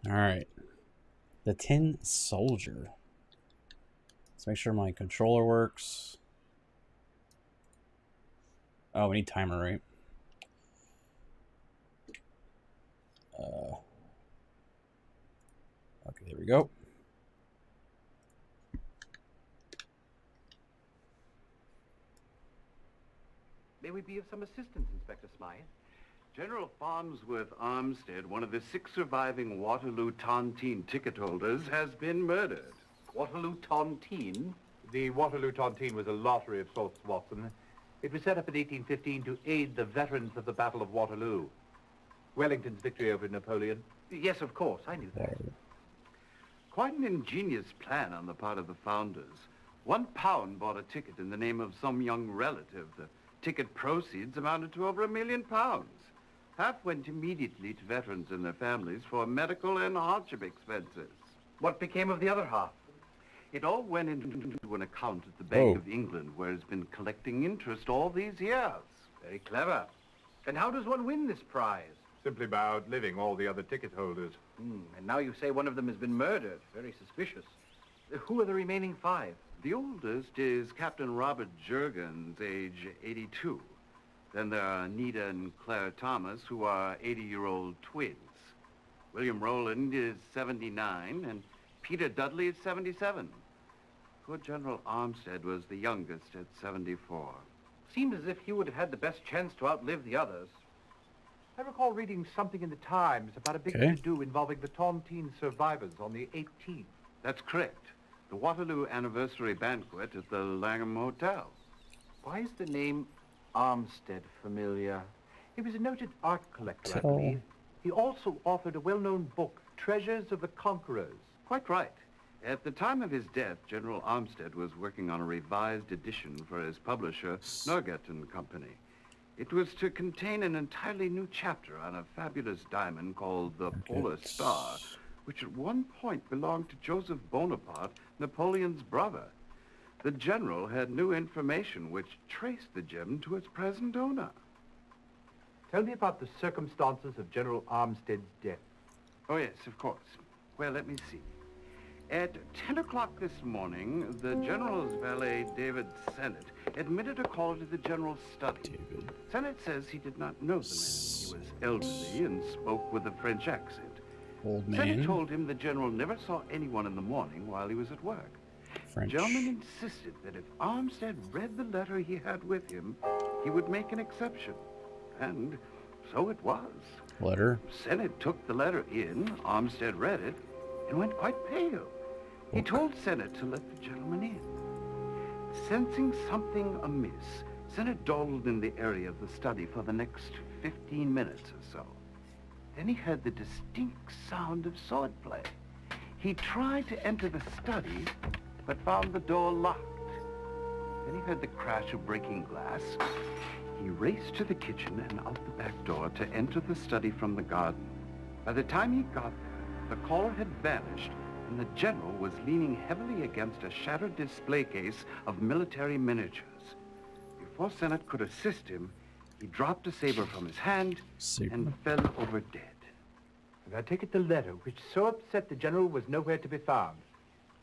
All right. The Tin Soldier. Let's make sure my controller works. Oh, we need timer, right? Okay, there we go. May we be of some assistance, Inspector Smythe? General Farnsworth Armstead, one of the 6 surviving Waterloo Tontine ticket holders, has been murdered. Waterloo Tontine? The Waterloo Tontine was a lottery of sorts, Watson. It was set up in 1815 to aid the veterans of the Battle of Waterloo. Wellington's victory over Napoleon. Yes, of course, I knew that. Quite an ingenious plan on the part of the founders. £1 bought a ticket in the name of some young relative. The ticket proceeds amounted to over £1 million. Half went immediately to veterans and their families for medical and hardship expenses. What became of the other half? It all went into an account at the Bank of England, where it's been collecting interest all these years. Very clever. And how does one win this prize? Simply by outliving all the other ticket holders. And now you say one of them has been murdered. Very suspicious. Who are the remaining 5? The oldest is Captain Robert Jurgens, age 82. Then there are Anita and Claire Thomas, who are 80-year-old twins. William Rowland is 79, and Peter Dudley is 77. Poor General Armstead was the youngest at 74. Seems as if he would have had the best chance to outlive the others. I recall reading something in the Times about a big to-do involving the Tontine survivors on the 18th. That's correct. The Waterloo anniversary banquet at the Langham Hotel. Why is the name Armstead familiar? He was a noted art collector, I believe. He also authored a well-known book, Treasures of the Conquerors. Quite right. At the time of his death, General Armstead was working on a revised edition for his publisher, Nugget and Company. It was to contain an entirely new chapter on a fabulous diamond called the Polar Star, which at one point belonged to Joseph Bonaparte, Napoleon's brother. The general had new information which traced the gem to its present owner. Tell me about the circumstances of General Armstead's death. Oh, yes, of course. Well, let me see. At 10 o'clock this morning, the general's valet, David Sennett, admitted a call to the general's study. Sennett says he did not know the man. He was elderly and spoke with a French accent. Old man. Sennett told him the general never saw anyone in the morning while he was at work. French. The gentleman insisted that if Armstead read the letter he had with him, he would make an exception. And so it was. Letter? Sennett took the letter in, Armstead read it, and went quite pale. He told Sennett to let the gentleman in. Sensing something amiss, Sennett dawdled in the area of the study for the next 15 minutes or so. Then he heard the distinct sound of swordplay. He tried to enter the study, but found the door locked. Then he heard the crash of breaking glass. He raced to the kitchen and out the back door to enter the study from the garden. By the time he got there, the caller had vanished, and the general was leaning heavily against a shattered display case of military miniatures. Before Sennett could assist him, he dropped a saber from his hand and fell over dead. And I take it the letter, which so upset the general, was nowhere to be found.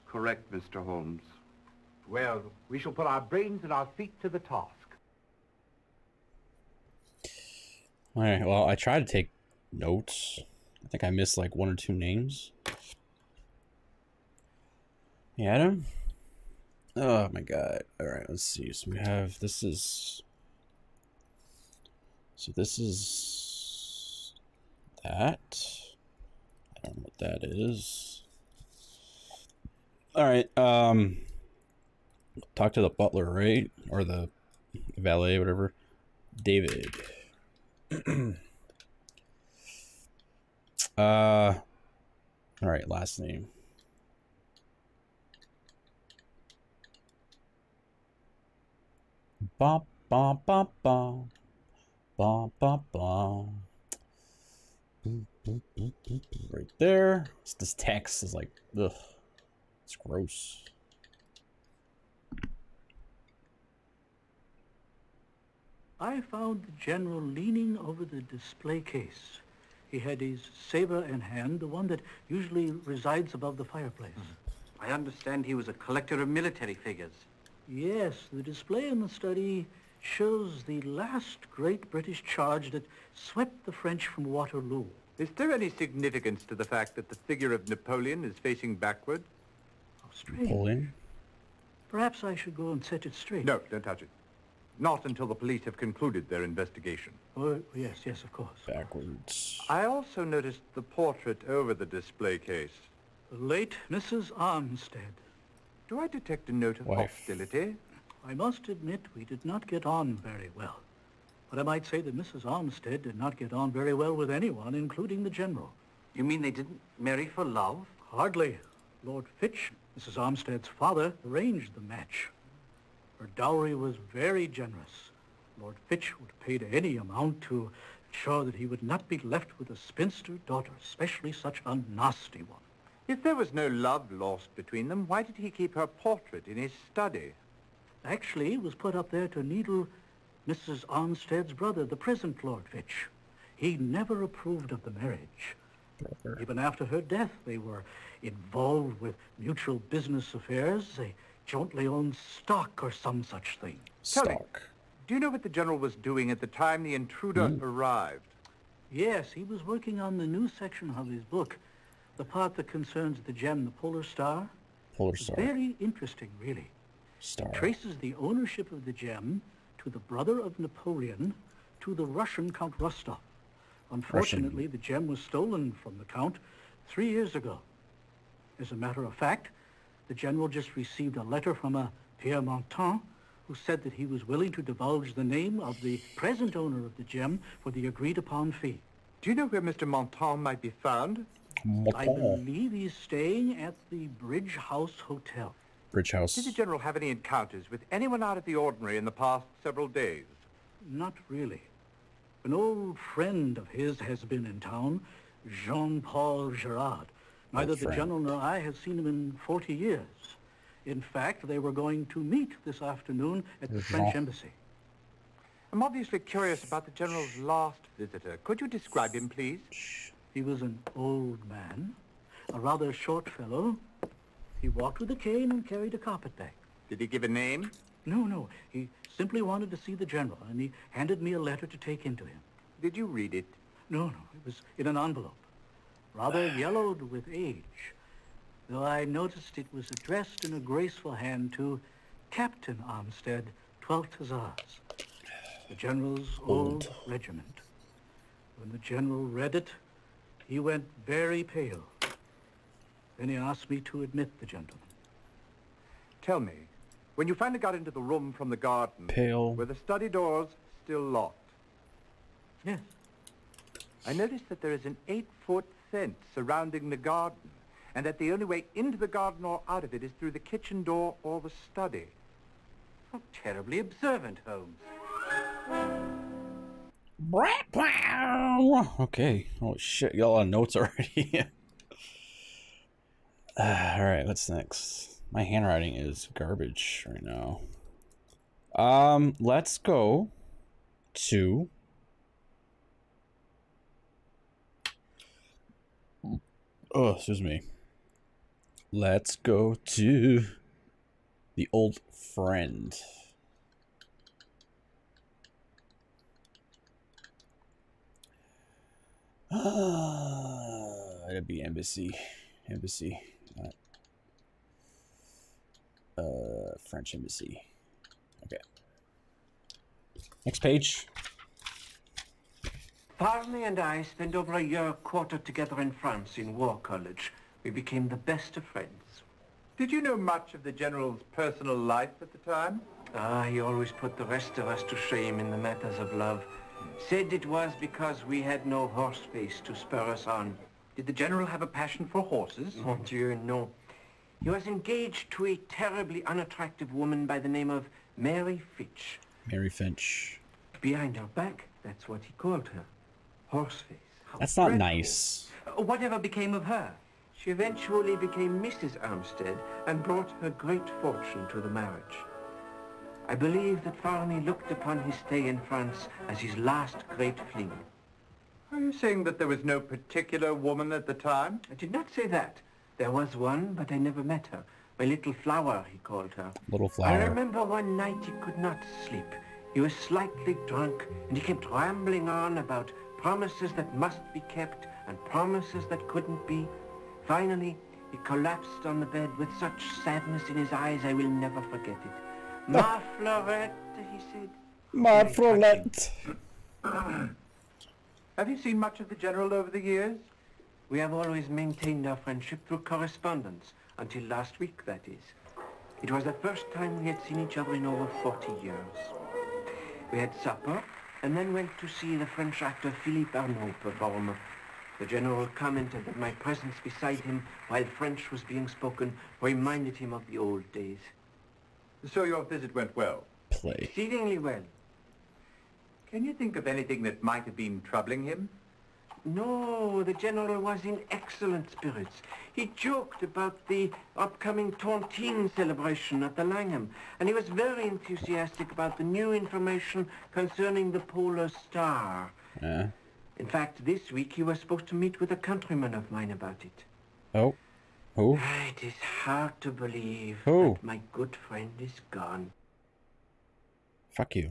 Correct, Mr. Holmes. Well, we shall put our brains and our feet to the task. All right, well, I tried to take notes. I think I missed like 1 or 2 names. You had him? Oh my god. All right, let's see. So we have, this is that. I don't know what that is. All right, talk to the butler, right? Or the valet, whatever. David. All right, last name. Ba ba ba ba ba ba ba. Right there. This text is like, ugh, it's gross. I found the general leaning over the display case. He had his saber in hand, the one that usually resides above the fireplace. I understand he was a collector of military figures. Yes, the display in the study shows the last great British charge that swept the French from Waterloo. Is there any significance to the fact that the figure of Napoleon is facing backward? How strange. Napoleon? Perhaps I should go and set it straight. No, don't touch it. Not until the police have concluded their investigation. Oh, yes, yes, of course. Backwards. I also noticed the portrait over the display case. The late Mrs. Armstead. Do I detect a note of Wife. hostility? I must admit we did not get on very well. But I might say that Mrs. Armstead did not get on very well with anyone, including the General. You mean they didn't marry for love? Hardly. Lord Fitch, Mrs. Armstead's father, arranged the match. Her dowry was very generous. Lord Fitch would pay any amount to ensure that he would not be left with a spinster daughter, especially such a nasty one. If there was no love lost between them, why did he keep her portrait in his study? Actually, it was put up there to needle Mrs. Armstead's brother, the present Lord Fitch. He never approved of the marriage. Brother. Even after her death, they were involved with mutual business affairs. They jointly owned stock or some such thing. Tell me, Stock. do you know what the general was doing at the time the intruder arrived? Yes, he was working on the new section of his book, the part that concerns the gem, the Polar Star. Polar Star. Very interesting, really. Star. Traces the ownership of the gem to the brother of Napoleon, to the Russian Count Rostov. Unfortunately, the gem was stolen from the Count 3 years ago. As a matter of fact, the general just received a letter from a Pierre Montan, who said that he was willing to divulge the name of the present owner of the gem for the agreed-upon fee. Do you know where Mr. Montan might be found? I believe he's staying at the Bridge House Hotel. Bridge House. Did the general have any encounters with anyone out of the ordinary in the past several days? Not really. An old friend of his has been in town, Jean-Paul Girard. Neither the friend. general nor I have seen him in 40 years. In fact, they were going to meet this afternoon at the French embassy. I'm obviously curious about the general's last visitor. Could you describe him, please? He was an old man, a rather short fellow. He walked with a cane and carried a carpet bag. Did he give a name? No. He simply wanted to see the general, and he handed me a letter to take into him. Did you read it? No. It was in an envelope, rather yellowed with age, though I noticed it was addressed in a graceful hand to Captain Armstead, 12th Hussars, the general's old regiment. When the general read it, he went very pale. Then he asked me to admit the gentleman. Tell me, when you finally got into the room from the garden, Pale. were the study doors still locked? Yes. I noticed that there is an 8-foot fence surrounding the garden, and that the only way into the garden or out of it is through the kitchen door or the study. How terribly observant, Holmes. Okay. Oh shit, got a lot of notes already. Alright, what's next? My handwriting is garbage right now. Let's go to excuse me. Let's go to the old friend. It'd be embassy. French embassy. Okay. Next page. Farley and I spent over a year quartered together in France in War College. We became the best of friends. Did you know much of the general's personal life at the time? He always put the rest of us to shame in the matters of love. Said it was because we had no horse face to spur us on. Did the general have a passion for horses? Mon Dieu, no. He was engaged to a terribly unattractive woman by the name of Mary Fitch. Mary Finch. Behind her back, that's what he called her. Horseface. How That's not dreadful. nice. Whatever became of her? She eventually became Mrs. Armstead and brought her great fortune to the marriage. I believe that Farney looked upon his stay in France as his last great fling. Are you saying that there was no particular woman at the time? I did not say that. There was one, but I never met her. My little flower, he called her. Little flower. I remember one night he could not sleep. He was slightly drunk, and he kept rambling on about promises that must be kept and promises that couldn't be. Finally, he collapsed on the bed with such sadness in his eyes I will never forget it. Ma Florette, he said. Ma Florette. Have you seen much of the General over the years? We have always maintained our friendship through correspondence, until last week, that is. It was the first time we had seen each other in over 40 years. We had supper, and then went to see the French actor Philippe Arnaud perform. The General commented that my presence beside him while French was being spoken reminded him of the old days. So your visit went well? Play. Exceedingly well. Can you think of anything that might have been troubling him? No, the General was in excellent spirits. He joked about the upcoming Tontine celebration at the Langham, and he was very enthusiastic about the new information concerning the Polar Star. Yeah. In fact, this week he was supposed to meet with a countryman of mine about it. Oh. Who? It is hard to believe Who? that my good friend is gone. Fuck you.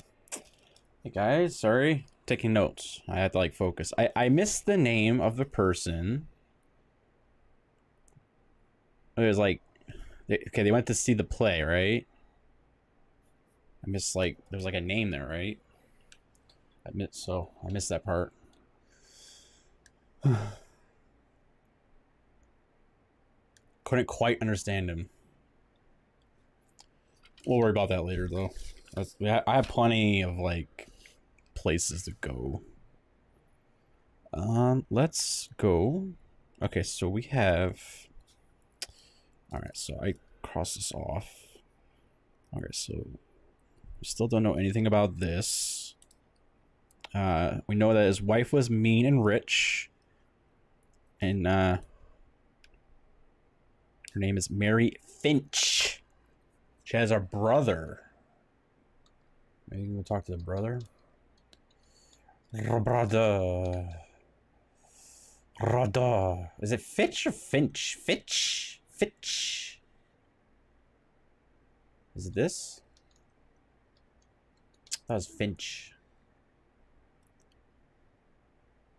Hey guys, sorry. Taking notes. I had to like focus. I missed the name of the person. It was like, okay, they went to see the play, right? I missed like, there's like a name there, right? I missed that part. Couldn't quite understand him. We'll worry about that later though. I have plenty of like places to go. Let's go. Okay, so we have. All right, so I cross this off. All right, so we still don't know anything about this. We know that his wife was mean and rich, and her name is Mary Finch. She has our brother. Maybe we'll talk to the brother. Brother. Is it Fitch or Finch? Fitch. Is it this? That was Finch.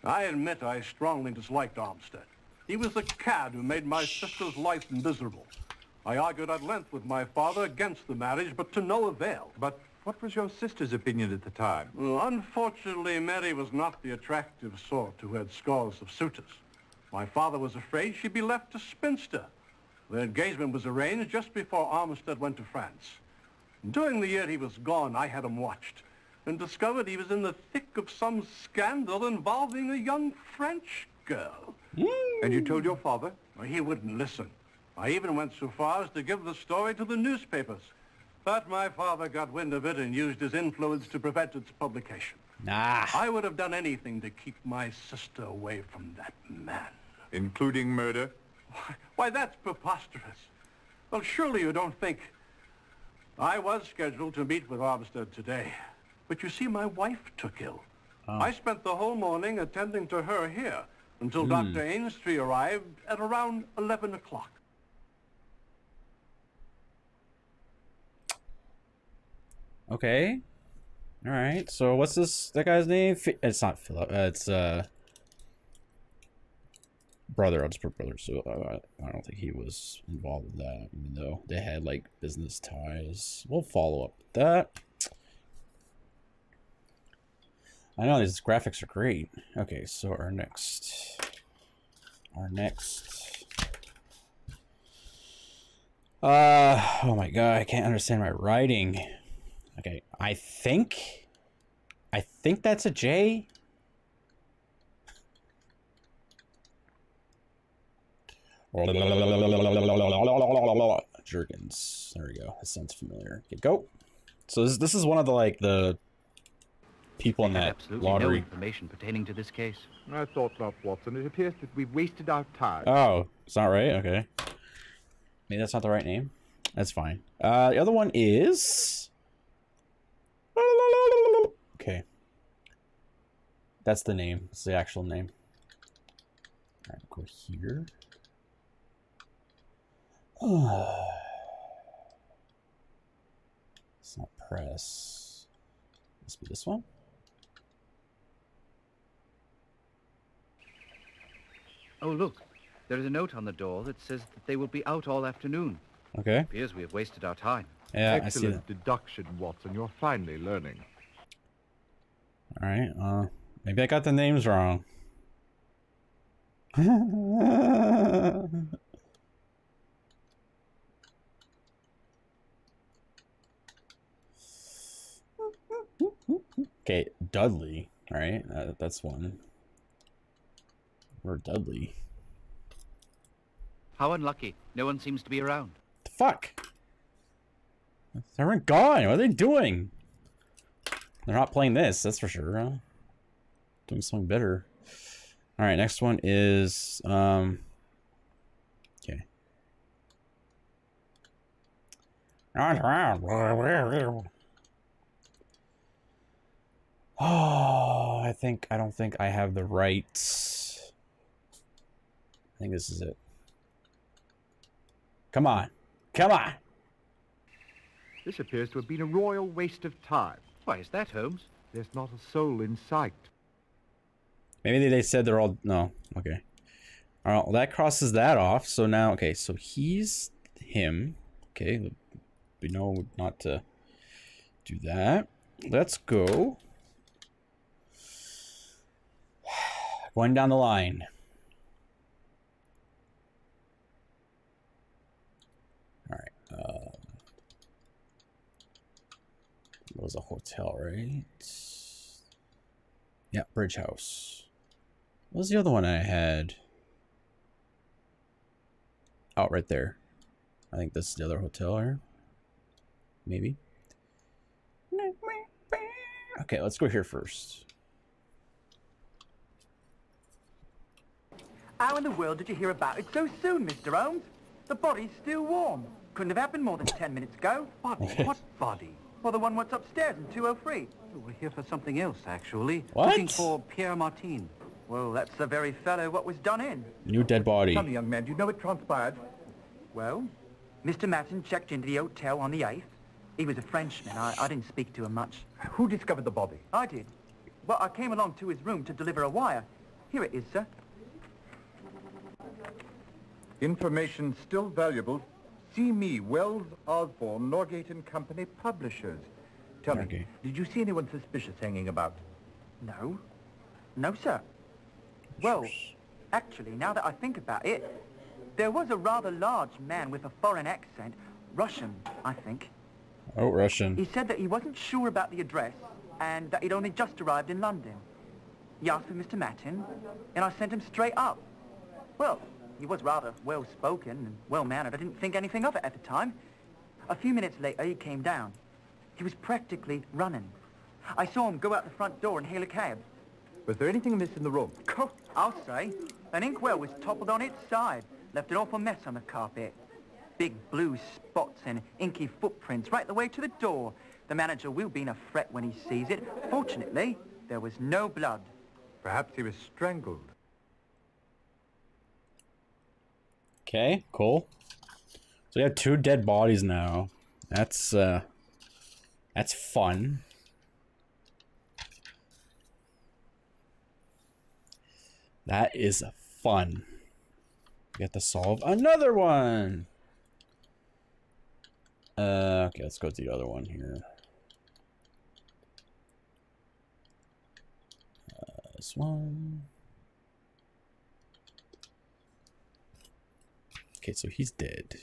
I admit I strongly disliked Armstead. He was the cad who made my sister's life miserable. I argued at length with my father against the marriage, but to no avail. But what was your sister's opinion at the time? Well, unfortunately, Mary was not the attractive sort who had scores of suitors. My father was afraid she'd be left a spinster. The engagement was arranged just before Armstead went to France. During the year he was gone, I had him watched and discovered he was in the thick of some scandal involving a young French girl. And you told your father? Well, he wouldn't listen. I even went so far as to give the story to the newspapers. But my father got wind of it and used his influence to prevent its publication. Nah. I would have done anything to keep my sister away from that man. Including murder? Why, that's preposterous. Well, surely you don't think... I was scheduled to meet with Armstead today. But you see, my wife took ill. Oh. I spent the whole morning attending to her here until Dr. Ainstree arrived at around 11 o'clock. Okay. All right. So what's that guy's name? It's not Philip. It's brother. I'll just put brother. So I don't think he was involved with that, even though they had like business ties. We'll follow up with that. I know these graphics are great. Okay, so our next. Oh my god, I can't understand my writing. Okay, I think that's a J. Jergens. There we go. That sounds familiar. Okay, go. So this is one of the people in that Absolutely lottery. no information pertaining to this case. I thought not, Watson. It appears that we've wasted our time. Oh, it's not right? Okay. Maybe that's not the right name. That's fine. The other one is... Okay. That's the name. It's the actual name. All right, go here. It's not press. Must be this one. Oh, look. There is a note on the door that says that they will be out all afternoon. Okay. It appears we have wasted our time. Yeah, Excellent I see that. deduction, Watson. You're finally learning. All right. Maybe I got the names wrong. Okay, Dudley. All right, that's one. Or Dudley. How unlucky. No one seems to be around. The fuck? They're gone. What are they doing? They're not playing this, that's for sure. Huh? Doing something better. All right, next one is okay. Oh, I don't think I have the right. I think this is it. Come on. Come on. This appears to have been a royal waste of time. Why is that, Holmes? There's not a soul in sight. Maybe they said they're all... No. Okay. All right, well, that crosses that off. So now... Okay, so he's him. Okay. We know not to do that. Let's go. Going down the line. All right. It was a hotel, right? Yeah, Bridge House. What was the other one I had? Oh, right there. I think this is the other hotel here. Maybe. Okay, let's go here first. How in the world did you hear about it so soon, Mr. Holmes? The body's still warm. Couldn't have happened more than 10 minutes ago. Body? What body? Well, the one what's upstairs in 203. We're here for something else, actually. What? Looking for Pierre Martin. Well, that's the very fellow what was done in. New dead body. Tell me, young man, do you know what transpired? Well, Mr. Matson checked into the hotel on the 8th. He was a Frenchman. I didn't speak to him much. Who discovered the body? I did. Well, I came along to his room to deliver a wire. Here it is, sir. Information still valuable. See me, Wells, Osborne, Norgate and Company, publishers. Tell me, Okay. did you see anyone suspicious hanging about? No. No, sir. Well, actually, now that I think about it, there was a rather large man with a foreign accent. Russian, I think. Oh, Russian. He said that he wasn't sure about the address and that he'd only just arrived in London. He asked for Mr. Mattin, and I sent him straight up. Well, he was rather well-spoken and well-mannered. I didn't think anything of it at the time. A few minutes later, he came down. He was practically running. I saw him go out the front door and hail a cab. Was there anything amiss in the room? I'll say. An inkwell was toppled on its side, left an awful mess on the carpet. Big blue spots and inky footprints right the way to the door. The manager will be in a fret when he sees it. Fortunately, there was no blood. Perhaps he was strangled. Okay, cool. So we have 2 dead bodies now. That's fun. That is fun. We have to solve another one. Okay, let's go to the other one here. This one. Okay, so he's dead.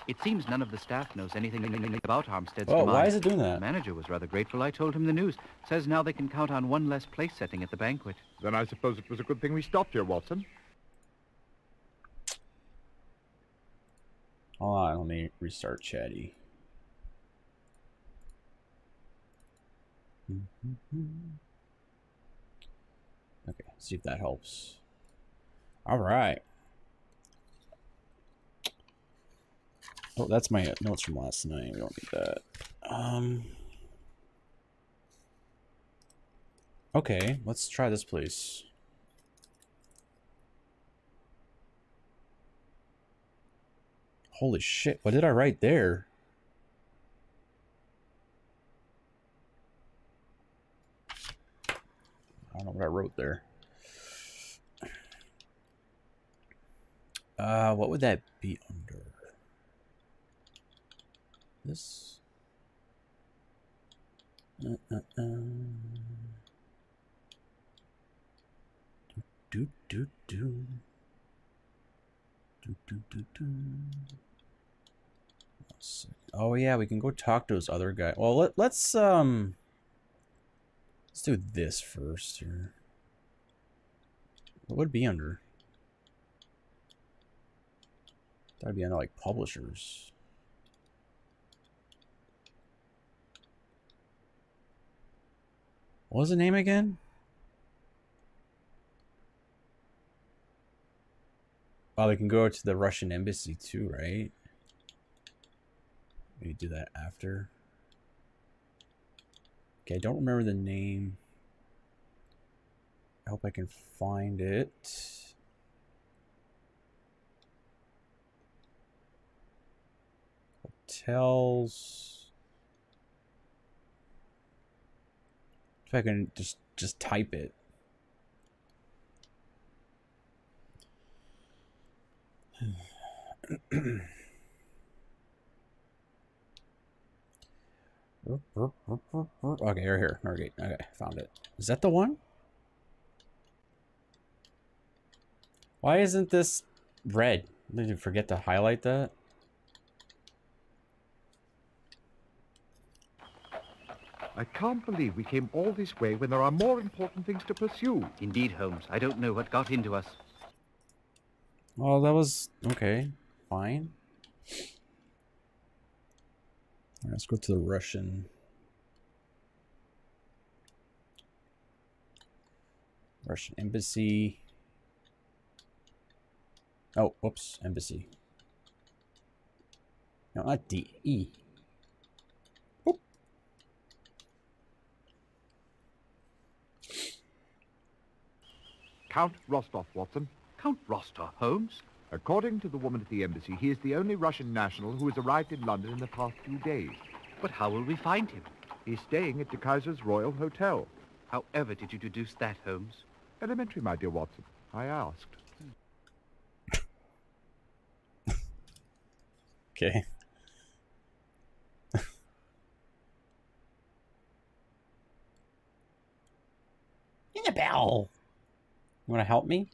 It seems none of the staff knows anything about Armstead's Oh, demise. why is it doing that? The manager was rather grateful I told him the news. Says now they can count on one less place setting at the banquet. Then I suppose it was a good thing we stopped here, Watson. Hold on, let me restart Chatty. Okay, see if that helps. All right. Oh, that's my notes from last night. We don't need that. Okay, let's try this place. Holy shit, what did I write there? I don't know what I wrote there. What would that be under? This? Oh yeah, we can go talk to those other guy. Well, let's do this first here. What would it be under? That'd be under like publishers. What was the name again? Oh, we can go to the Russian embassy too, right? Maybe do that after. Okay, I don't remember the name. I hope I can find it. Hotels. If I can just type it. Okay, you're here. Okay, found it. Is that the one? Why isn't this red? Did you forget to highlight that? I can't believe we came all this way when there are more important things to pursue. Indeed, Holmes. I don't know what got into us. Well, that was okay. Fine. All right, let's go to the Russian embassy. Oh, whoops, embassy. No, not D. E. Oop. Count Rostov, Watson. Count Rostov, Holmes? According to the woman at the embassy, he is the only Russian national who has arrived in London in the past few days. But how will we find him? He's staying at De Kaiser's Royal Hotel. However did you deduce that, Holmes? Elementary, my dear Watson. I asked. Okay. Annabelle! You want to help me?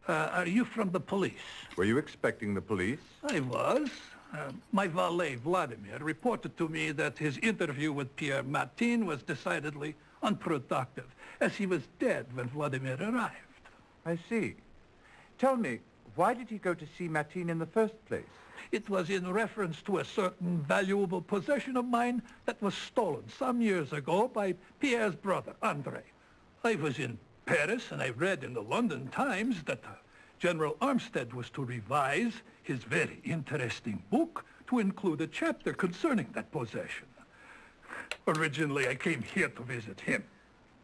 Are you from the police? Were you expecting the police? I was. My valet, Vladimir, reported to me that his interview with Pierre Matin was decidedly unproductive, as he was dead when Vladimir arrived. I see. Tell me, why did he go to see Matin in the first place? It was in reference to a certain valuable possession of mine that was stolen some years ago by Pierre's brother, André. I was in Paris, and I read in the London Times that General Armstead was to revise his very interesting book to include a chapter concerning that possession. Originally, I came here to visit him.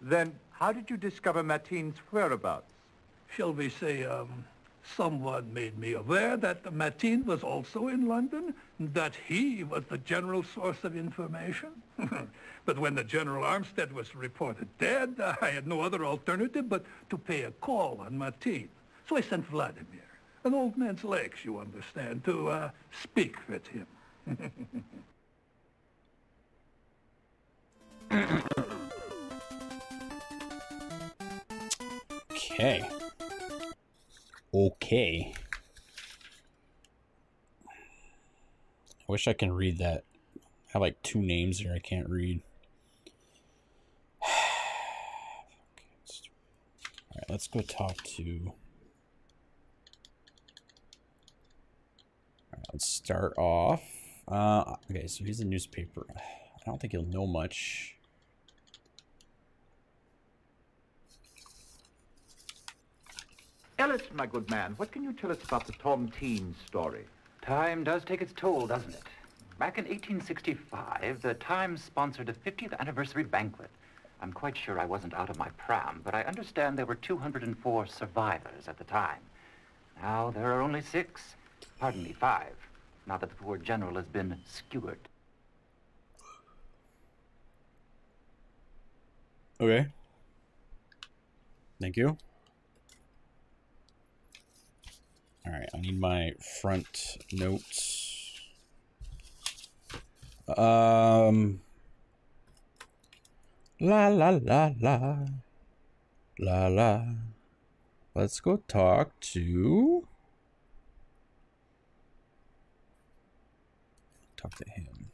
Then how did you discover Matin's whereabouts? Shall we say, someone made me aware that Matin was also in London, that he was the general source of information. But when the General Armstead was reported dead, I had no other alternative but to pay a call on Matin. So I sent Vladimir, an old man's legs, you understand, to speak with him. Okay. Okay. I wish I can read that. I have like two names here I can't read. Alright, let's go talk to... Alright, let's start off. Okay, so he's a newspaper. I don't think he'll know much. Ellis, my good man, what can you tell us about the Tom Teens story? Time does take its toll, doesn't it? Back in 1865, the Times sponsored a 50th anniversary banquet. I'm quite sure I wasn't out of my pram, but I understand there were 204 survivors at the time. Now there are only 6. Pardon me, 5. Now that the poor general has been skewered. Okay. Thank you. All right, I need my front notes. La la la la. La la. Let's go talk to him.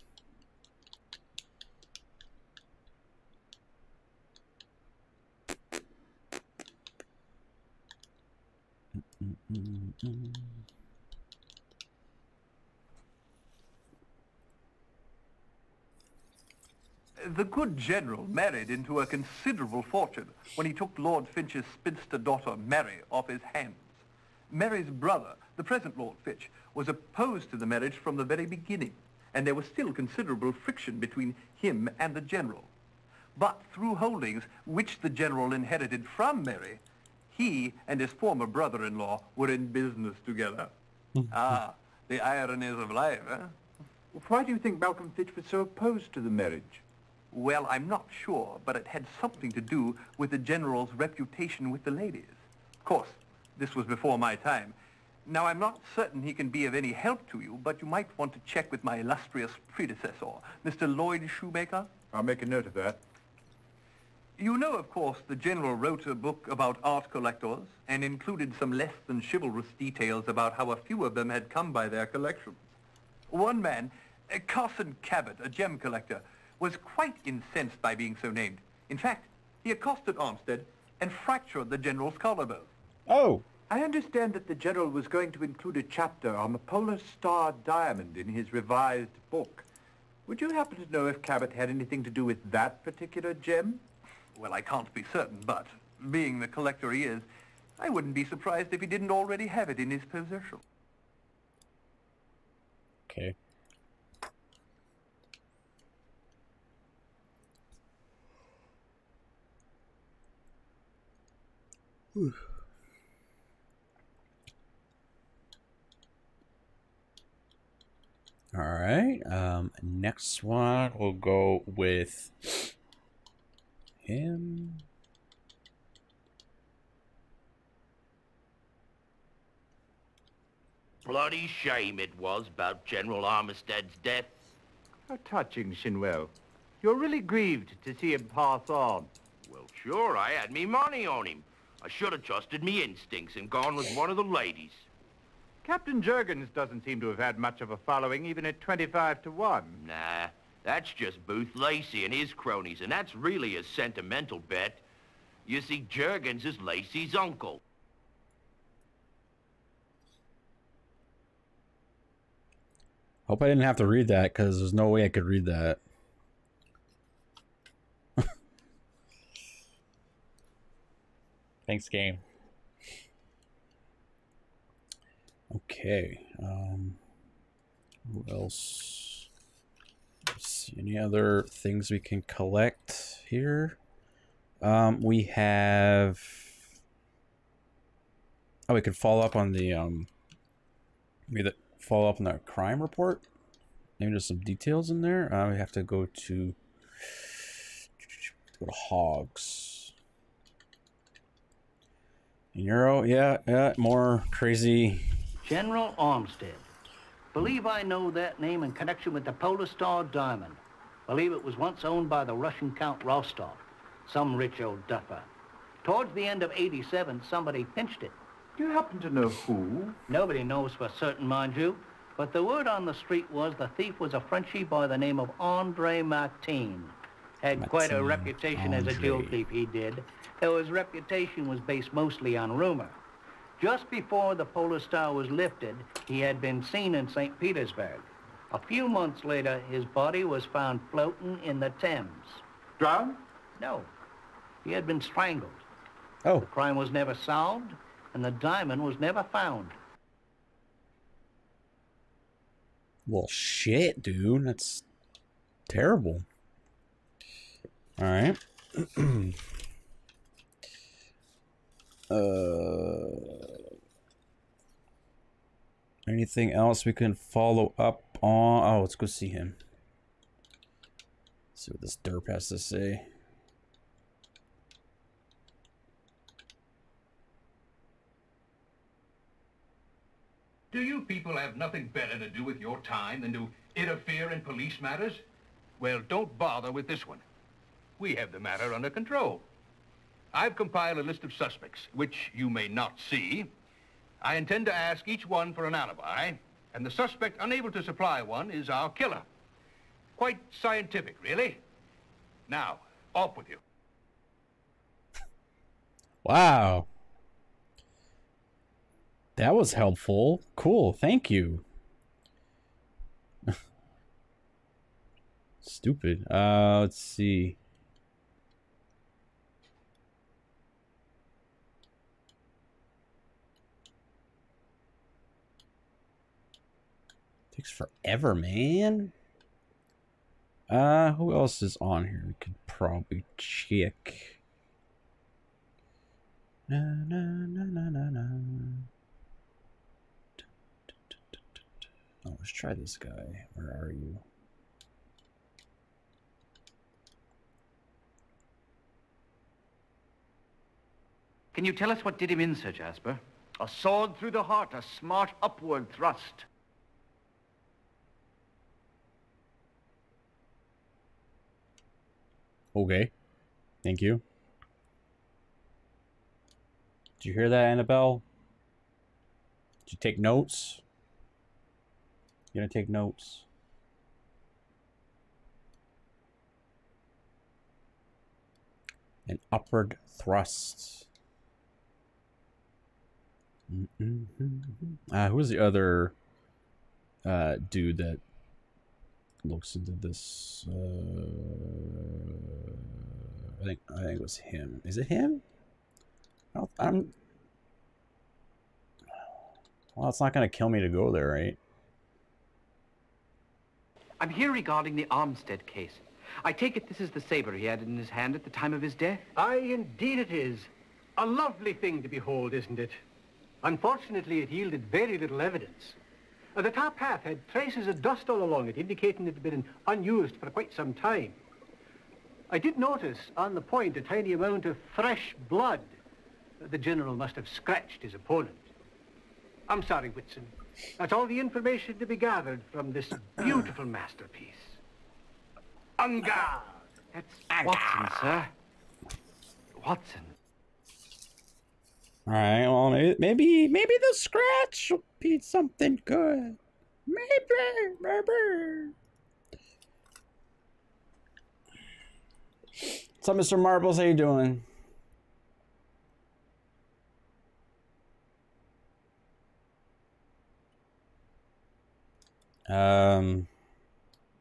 The good general married into a considerable fortune when he took Lord Finch's spinster daughter, Mary, off his hands. Mary's brother, the present Lord Finch, was opposed to the marriage from the very beginning, and there was still considerable friction between him and the general. But through holdings which the general inherited from Mary, he and his former brother-in-law were in business together. Ah, the ironies of life, eh? Why do you think Malcolm Fitch was so opposed to the marriage? Well, I'm not sure, but it had something to do with the general's reputation with the ladies. Of course, this was before my time. Now, I'm not certain he can be of any help to you, but you might want to check with my illustrious predecessor, Mr. Lloyd Shoemaker. I'll make a note of that. You know, of course, the general wrote a book about art collectors and included some less than chivalrous details about how a few of them had come by their collections. One man, Carson Cabot, a gem collector, was quite incensed by being so named. In fact, he accosted Armstead and fractured the general's collarbone. Oh! I understand that the general was going to include a chapter on the Polar Star Diamond in his revised book. Would you happen to know if Cabot had anything to do with that particular gem? Well, I can't be certain, but being the collector he is, I wouldn't be surprised if he didn't already have it in his possession. Okay. Whew. All right. Next one, we'll go with him. Bloody shame it was about General Armistead's death. How touching, Shinwell. You're really grieved to see him pass on. Well, sure, I had me money on him. I should have trusted me instincts and gone with one of the ladies. Captain Juergens doesn't seem to have had much of a following, even at 25 to 1. Nah, that's just Booth Lacey and his cronies, and that's really a sentimental bet. You see, Juergens is Lacey's uncle. Hope I didn't have to read that, because there's no way I could read that. Thanks, game. Okay. Who else? Let's see. Any other things we can collect here? We have... Oh, we could follow up on the... Maybe follow up on that crime report. Maybe there's some details in there. We have to go to Hogs. Euro, yeah, more crazy. General Armstead. Believe I know that name in connection with the Polar Star Diamond. Believe it was once owned by the Russian Count Rostov, some rich old duffer. Towards the end of '87, somebody pinched it. Do you happen to know who? Nobody knows for certain, mind you, but the word on the street was the thief was a Frenchie by the name of Andre Martin. Had quite a reputation as a jewel thief, he did, though his reputation was based mostly on rumor. Just before the Polar Star was lifted, he had been seen in St. Petersburg. A few months later, his body was found floating in the Thames. Drowned? No. He had been strangled. Oh. The crime was never solved, and the diamond was never found. Well, shit, dude. That's terrible. All right. Anything else we can follow up on? Oh, let's go see him. See what this derp has to say. Do you people have nothing better to do with your time than to interfere in police matters? Well, don't bother with this one. We have the matter under control. I've compiled a list of suspects, which you may not see. I intend to ask each one for an alibi, and the suspect unable to supply one is our killer. Quite scientific, really. Now, off with you. Wow. That was helpful. Cool, thank you. Stupid. Let's see. Takes forever, man. Who else is on here? We could probably check. Na na na na na na. Oh, let's try this guy. Where are you? Can you tell us what did him in, Sir Jasper? A sword through the heart, a smart upward thrust. Okay. Thank you. Did you hear that, Annabelle? Did you take notes? You gonna take notes? An upward thrust. Who was the other dude that looks into this? I think it was him. Is it him? I'm. Well, it's not gonna kill me to go there, right? I'm here regarding the Armstead case. I take it this is the saber he had in his hand at the time of his death? Aye, indeed it is. A lovely thing to behold, isn't it? Unfortunately, it yielded very little evidence. The top half had traces of dust all along it, indicating it had been unused for quite some time. I did notice on the point a tiny amount of fresh blood. The general must have scratched his opponent. I'm sorry, Whitson. That's all the information to be gathered from this beautiful masterpiece. Ungar! That's Watson, sir. Watson. All right. Well, maybe the scratch will be something good. Maybe. What's up, Mr. Marbles? How you doing?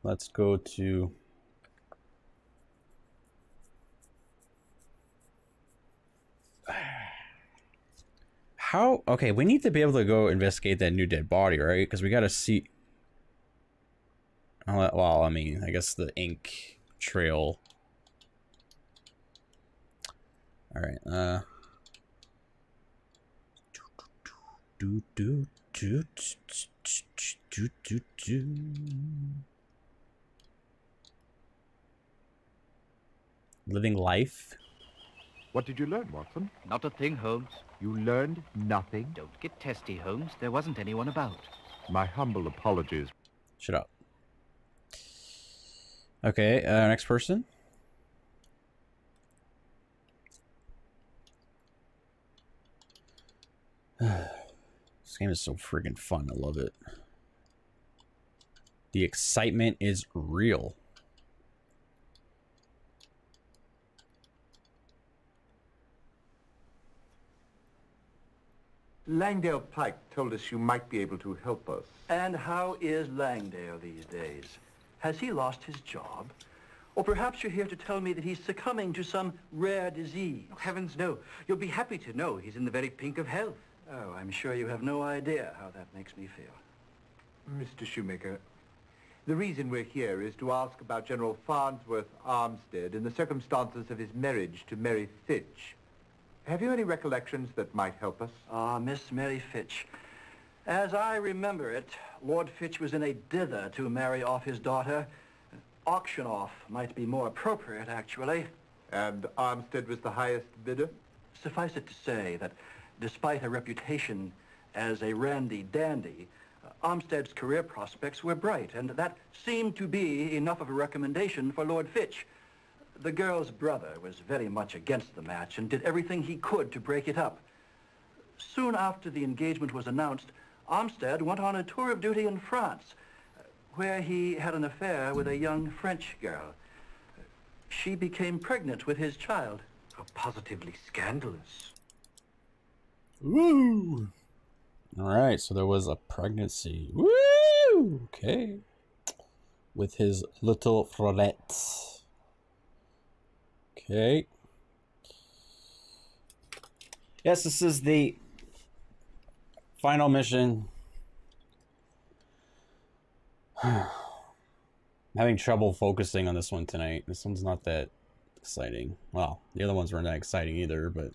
Let's go to how. Okay, we need to be able to go investigate that new dead body, right? Because we got to see. Well, I mean, I guess the ink trail. All right. Living life. What did you learn, Watson? Not a thing, Holmes. You learned nothing? Don't get testy, Holmes. There wasn't anyone about. My humble apologies. Shut up. Okay, next person. This game is so friggin' fun. I love it. The excitement is real. Langdale Pike told us you might be able to help us. And how is Langdale these days? Has he lost his job? Or perhaps you're here to tell me that he's succumbing to some rare disease. Oh, heavens, no. You'll be happy to know he's in the very pink of health. Oh, I'm sure you have no idea how that makes me feel. Mr. Shoemaker, the reason we're here is to ask about General Farnsworth Armstead and the circumstances of his marriage to Mary Fitch. Have you any recollections that might help us? Ah, Miss Mary Fitch. As I remember it, Lord Fitch was in a dither to marry off his daughter. Auction off might be more appropriate, actually. And Armstead was the highest bidder? Suffice it to say that despite a reputation as a randy dandy, Armstead's career prospects were bright, and that seemed to be enough of a recommendation for Lord Fitch. The girl's brother was very much against the match and did everything he could to break it up. Soon after the engagement was announced, Armstead went on a tour of duty in France, where he had an affair with a young French girl. She became pregnant with his child. How positively scandalous. Woo! Alright, so there was a pregnancy. Woo! Okay. With his little Frolette. Okay. Yes, this is the final mission. I'm having trouble focusing on this one tonight. This one's not that exciting. Well, the other ones weren't that exciting either, but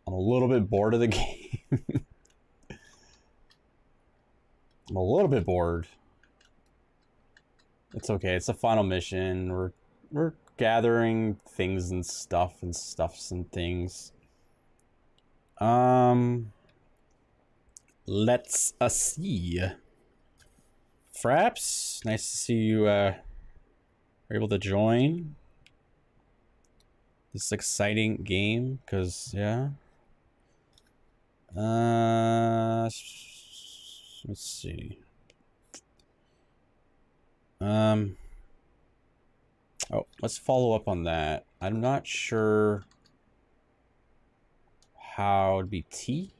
I'm a little bit bored of the game. I'm a little bit bored. It's okay. It's the final mission. We're gathering things and stuffs and things. Let's see. Fraps, nice to see you are able to join this exciting game, because yeah. Let's see. Oh, let's follow up on that. I'm not sure how it'd be T.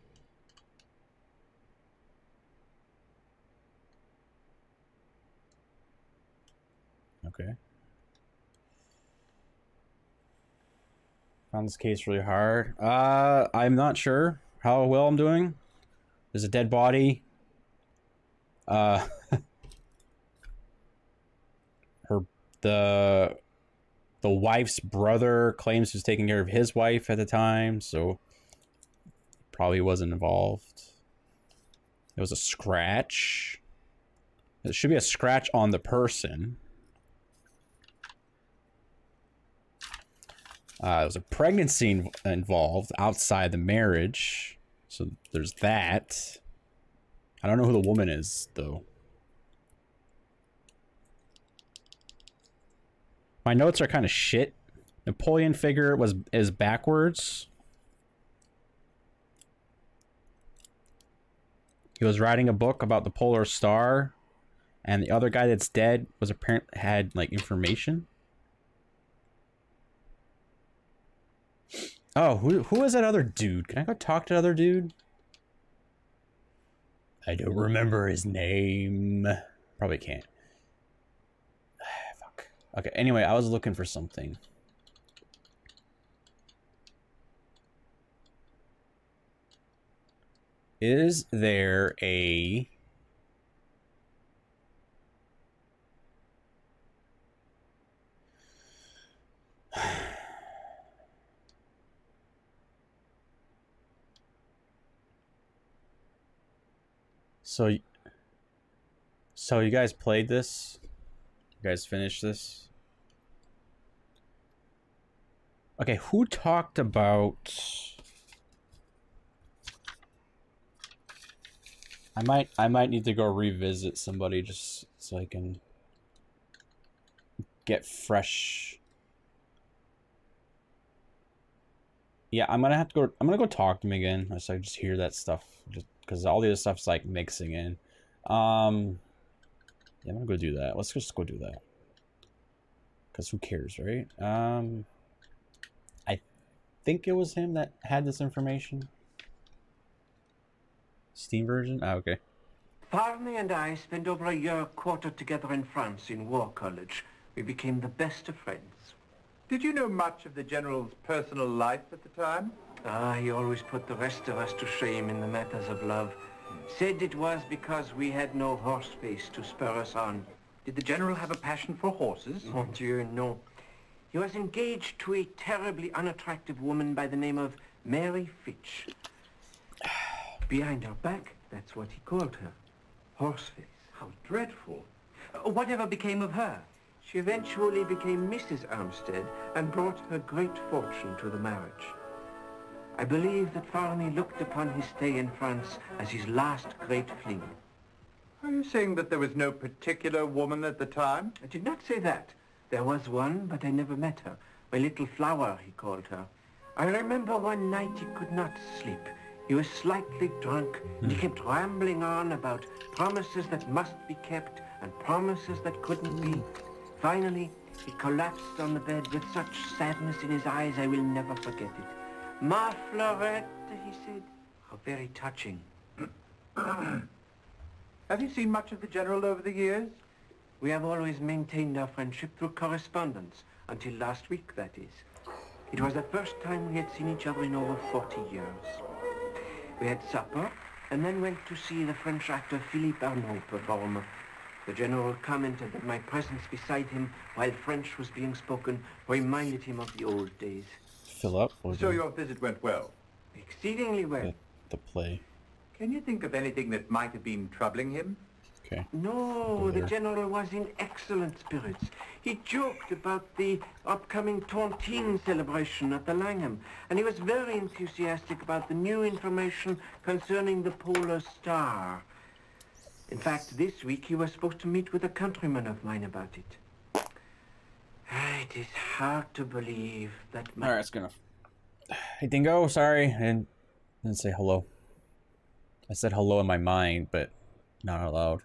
Okay. Found this case really hard. I'm not sure how well I'm doing. There's a dead body. The wife's brother claims he was taking care of his wife at the time, so probably wasn't involved. There was a scratch. There should be a scratch on the person. There was a pregnancy involved outside the marriage, so there's that. I don't know who the woman is, though. My notes are kind of shit. Napoleon figure is backwards. He was writing a book about the polar star, and the other guy that's dead was apparently had like information. Oh, who is that other dude? Can I go talk to the other dude? I don't remember his name. Probably can't. Fuck. Okay, anyway, I was looking for something. Is there a... So you guys played this? You guys finished this? Okay, who talked about... I might need to go revisit somebody just so I can get fresh. Yeah, I'm gonna go talk to him again so I just hear that stuff, just because all the other stuff's like mixing in. Yeah, I'm gonna go do that. Let's just go do that. Because who cares, right? I think it was him that had this information. Steam version? Ah, okay. Farney and I spent over a year quartered together in France in War College. We became the best of friends. Did you know much of the General's personal life at the time? Ah, he always put the rest of us to shame in the matters of love. Said it was because we had no horse face to spur us on. Did the General have a passion for horses? Mon Dieu, no. He was engaged to a terribly unattractive woman by the name of Mary Fitch. Behind her back, that's what he called her. Horseface. How dreadful. Whatever became of her? She eventually became Mrs. Armstead and brought her great fortune to the marriage. I believe that Farney looked upon his stay in France as his last great fling. Are you saying that there was no particular woman at the time? I did not say that. There was one, but I never met her. My little flower, he called her. I remember one night he could not sleep. He was slightly drunk, and he kept rambling on about promises that must be kept and promises that couldn't be. Finally, he collapsed on the bed with such sadness in his eyes I will never forget it. Ma Fleurette, he said. How very touching. Have you seen much of the General over the years? We have always maintained our friendship through correspondence, until last week, that is. It was the first time we had seen each other in over 40 years. We had supper, and then went to see the French actor Philippe Arnaud perform. The General commented that my presence beside him while French was being spoken reminded him of the old days. Philip? So your visit went well? Exceedingly well. The play. Can you think of anything that might have been troubling him? Okay. No, the General was in excellent spirits. He joked about the upcoming Tontine celebration at the Langham, and he was very enthusiastic about the new information concerning the Polar Star. In fact, this week he was supposed to meet with a countryman of mine about it. It is hard to believe that my... Alright, it's gonna... Hey, Dingo, sorry. I didn't say hello. I said hello in my mind, but not out loud.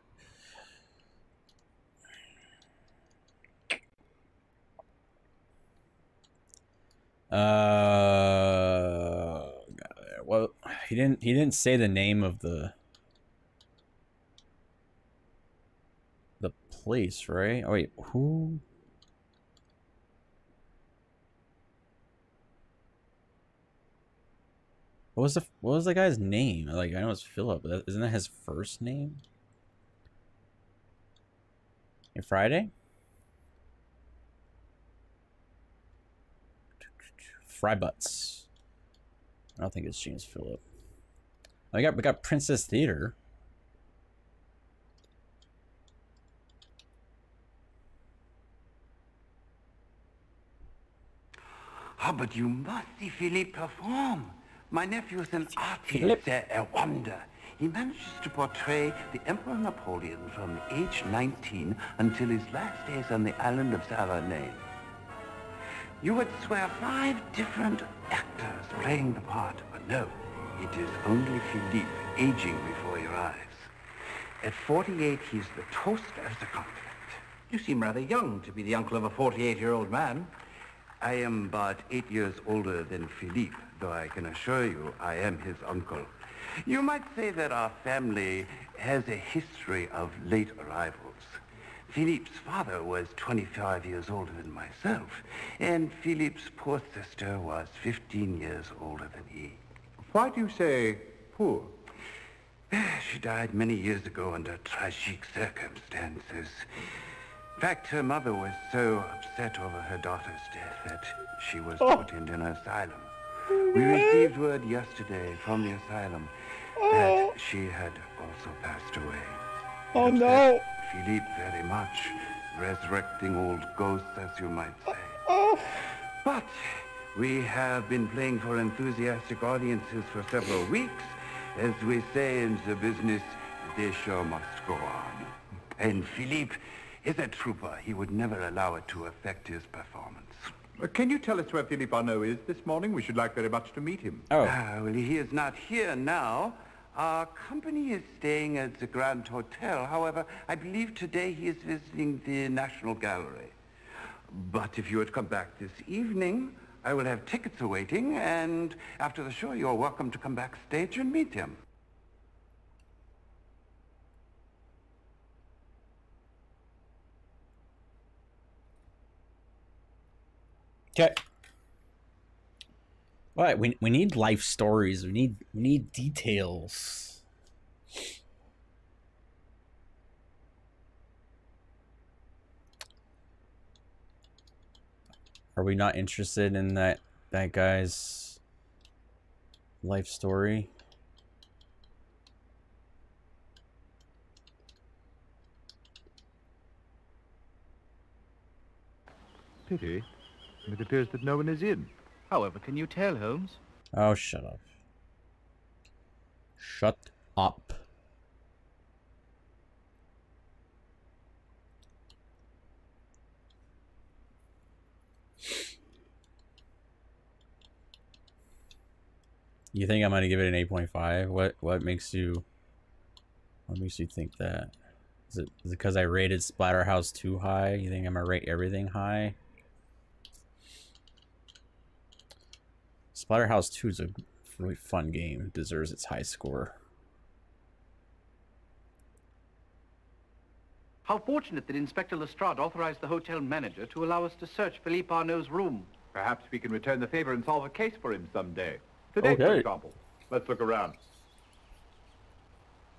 Well, he didn't say the name of the place, right? Oh wait, who? What was the guy's name? Like, I know it's Philip, but isn't that his first name? Hey, Friday? Frybutts. I don't think it's James Phillip. We got Princess Theater. Ah, but you must see Philippe perform. My nephew's an artist, a wonder. He manages to portray the Emperor Napoleon from age 19 until his last days on the island of Savarney. You would swear 5 different actors playing the part, but no, it is only Philippe aging before your eyes. At 48, he's the toast of the continent. You seem rather young to be the uncle of a 48-year-old man. I am but 8 years older than Philippe, though I can assure you I am his uncle. You might say that our family has a history of late arrivals. Philippe's father was 25 years older than myself, and Philippe's poor sister was 15 years older than he. Why do you say poor? She died many years ago under tragic circumstances. In fact, her mother was so upset over her daughter's death that she was put into an asylum. We received word yesterday from the asylum that she had also passed away. Oh no! Philippe very much, resurrecting old ghosts, as you might say. But we have been playing for enthusiastic audiences for several weeks. As we say in the business, the show must go on. And Philippe is a trooper. He would never allow it to affect his performance. Can you tell us where Philippe Arnaud is this morning? We should like very much to meet him. Oh. Well, he is not here now. Our company is staying at the Grand Hotel. However, I believe today he is visiting the National Gallery. But if you would come back this evening, I will have tickets awaiting, and after the show, you're welcome to come backstage and meet him. Okay. What? We need life stories. We need details. Are we not interested in that guy's life story? Pity. It appears that no one is in. However, can you tell, Holmes? Oh, shut up. Shut up. You think I'm gonna give it an 8.5? What makes you think that? Is it because I rated Splatterhouse too high? You think I'm gonna rate everything high? Splatterhouse 2 is a really fun game. It deserves its high score. How fortunate that Inspector Lestrade authorized the hotel manager to allow us to search Philippe Arnaud's room. Perhaps we can return the favor and solve a case for him someday. Today, for example. Let's look around.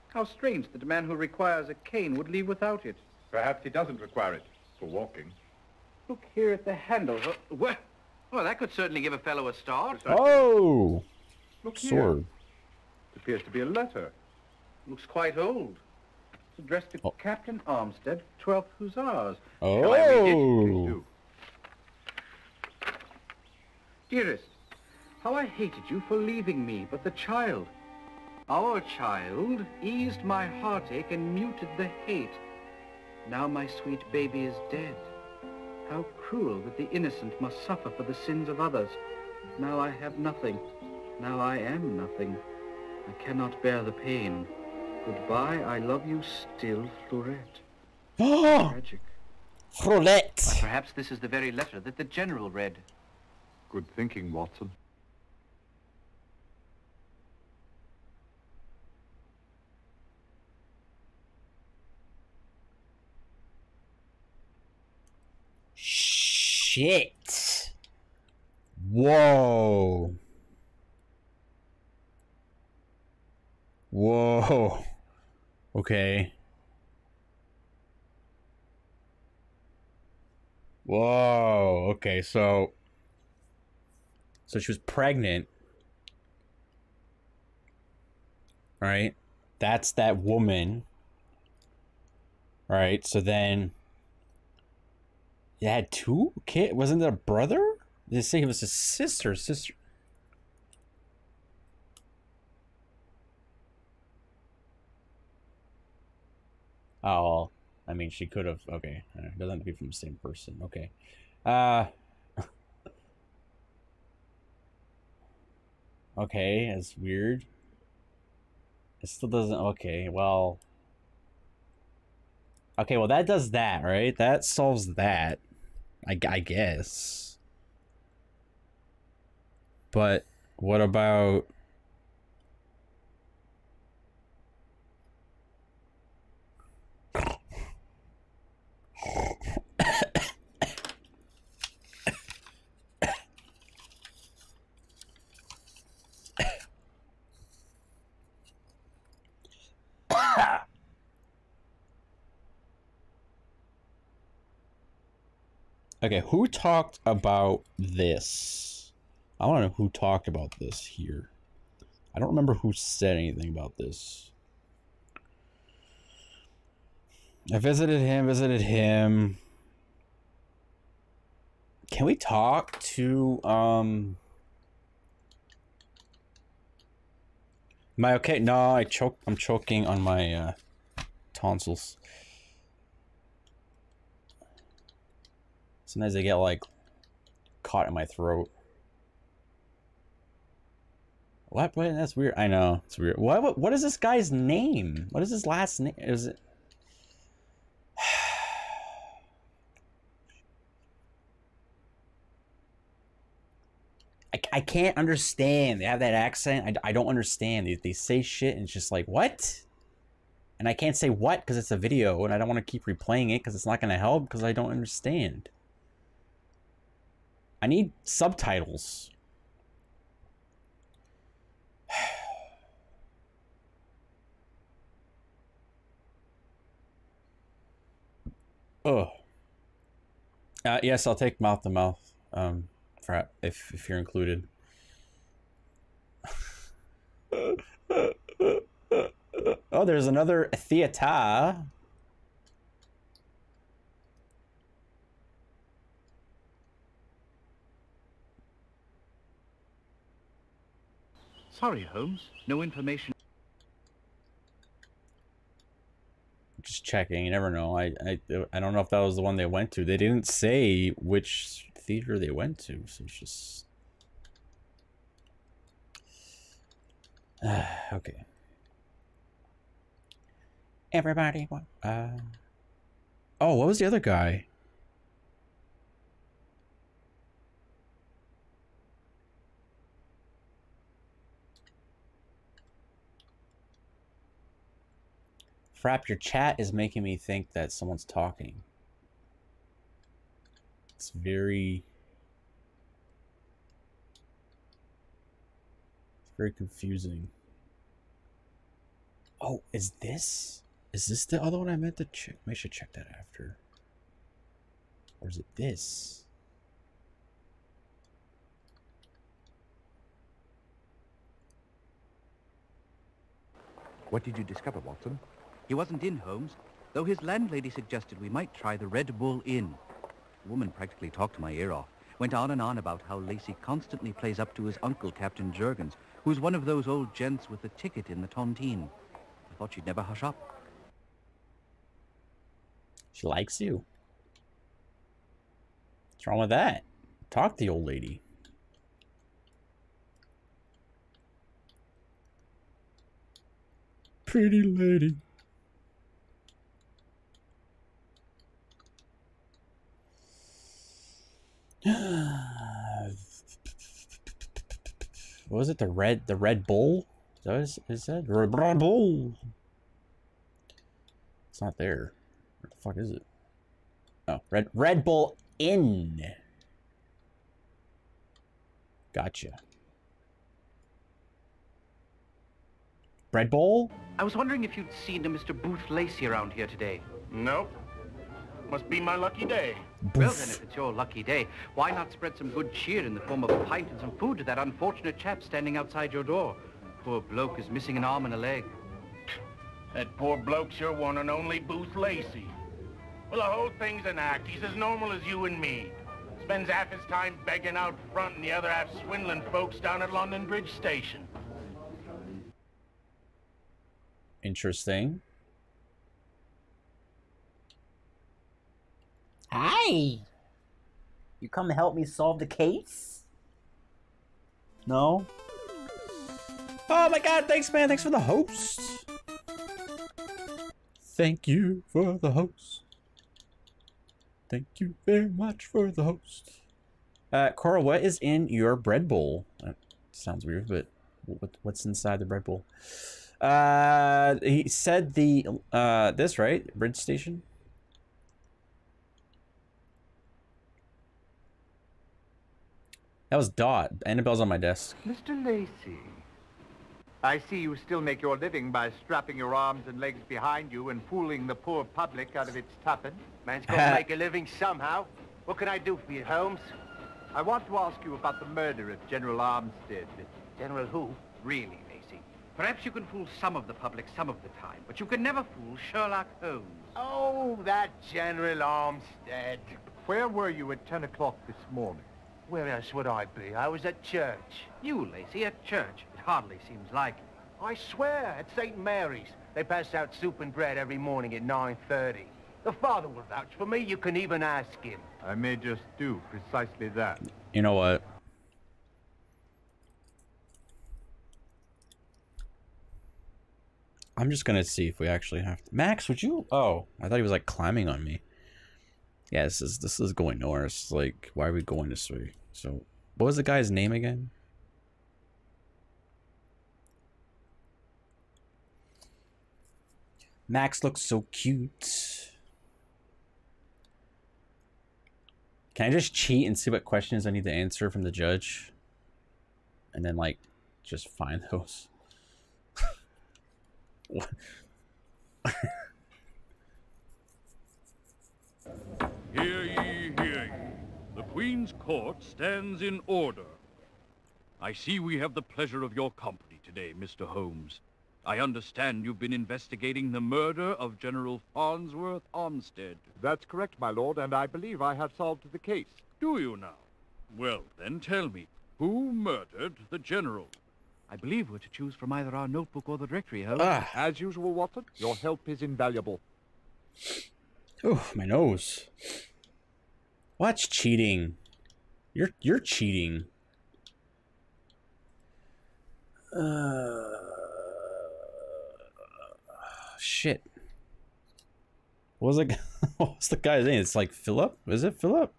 How strange that a man who requires a cane would leave without it. Perhaps he doesn't require it for walking. Look here at the handle. Well, that could certainly give a fellow a start. Oh! Look here. Sword. It appears to be a letter. Looks quite old. It's addressed to Captain Armstead, 12th Hussars. Oh! Shall I read it? Please do. Dearest, how I hated you for leaving me, but the child. Our child eased my heartache and muted the hate. Now my sweet baby is dead. How cruel that the innocent must suffer for the sins of others. Now I have nothing. Now I am nothing. I cannot bear the pain. Goodbye, I love you still, Fleurette. Tragic. Fleurette! Perhaps this is the very letter that the General read. Good thinking, Watson. Shit. Whoa. Whoa. Okay. Whoa. Okay, so she was pregnant. Right? That's that woman. Right? So then you had two kids? Wasn't it a brother? Did they say it was a sister? Oh, I mean, she could have. Okay, it doesn't have to be from the same person. Okay, okay, that's weird. It still doesn't. Okay, well, that does that, right? That solves that, I guess. But what about? Okay, who talked about this? I want to know who talked about this here. I don't remember who said anything about this. I visited him. Can we talk to, am I okay? No, I'm choking on my, tonsils. Sometimes they get, like, caught in my throat. What? That's weird. I know. It's weird. What is this guy's name? What is his last name? Is it... I can't understand. They have that accent. I don't understand. They say shit and it's just like, what? And I can't say what because it's a video and I don't want to keep replaying it because it's not going to help because I don't understand. I need subtitles. Oh. Yes, I'll take mouth to mouth. For if you're included. Oh, there's another theater. Sorry, Holmes. No information. Just checking. You never know. I don't know if that was the one they went to. They didn't say which theater they went to, so it's just okay. Everybody. Oh, what was the other guy? Frap, your chat is making me think that someone's talking. It's very confusing. Oh, is this the other one I meant to check? I should check that after. Or is it this? What did you discover, Watson? He wasn't in, Holmes, though his landlady suggested we might try the Red Bull Inn. The woman practically talked my ear off, went on and on about how Lacey constantly plays up to his uncle, Captain Jurgens, who's one of those old gents with the ticket in the tontine. I thought she'd never hush up. She likes you. What's wrong with that? Talk to the old lady. Pretty lady. What was it? The Red Bull? Is that Red Bull? It's not there. Where the fuck is it? Oh, Red Bull Inn. Gotcha. Bread Bowl? I was wondering if you'd seen a Mr. Booth Lacey around here today. Nope. Must be my lucky day. Well then, if it's your lucky day, why not spread some good cheer in the form of a pint and some food to that unfortunate chap standing outside your door? Poor bloke is missing an arm and a leg. That poor bloke's your one and only Booth Lacey. Well, the whole thing's an act. He's as normal as you and me. Spends half his time begging out front and the other half swindling folks down at London Bridge Station. Interesting. Hi. You come to help me solve the case? No? Oh my god, thanks man, thanks for the host. Thank you for the host. Thank you very much for the host. Cora, what is in your bread bowl? That sounds weird, but what's inside the bread bowl? He said the, this, right? Bridge station? That was Dot. Annabelle's on my desk. Mr. Lacey, I see you still make your living by strapping your arms and legs behind you and fooling the poor public out of its tuppence. Man's got to make a living somehow. What can I do for you, Holmes? I want to ask you about the murder of General Armstead. General who? Really, Lacey. Perhaps you can fool some of the public some of the time, but you can never fool Sherlock Holmes. Oh, that General Armstead. Where were you at 10 o'clock this morning? Where else would I be? I was at church. You, Lacey, at church? It hardly seems like it. I swear, at St. Mary's. They pass out soup and bread every morning at 9:30. The father will vouch for me. You can even ask him. I may just do precisely that. You know what? I'm just gonna see if we actually have to. Max, would you? Oh, I thought he was like climbing on me. Yeah, this is going nowhere. It's like, why are we going this way? So, what was the guy's name again? Max looks so cute. Can I just cheat and see what questions I need to answer from the judge? And then, like, just find those. What? Hear ye, hear ye. The Queen's Court stands in order. I see we have the pleasure of your company today, Mr. Holmes. I understand you've been investigating the murder of General Farnsworth Armstead. That's correct, my lord, and I believe I have solved the case. Do you now? Well, then tell me, who murdered the general? I believe we're to choose from either our notebook or the directory, Holmes. As usual, Watson, your help is invaluable. Oh, my nose. What's cheating? You're cheating. Shit. What was the guy's name? It's like Philip? Is it Philip?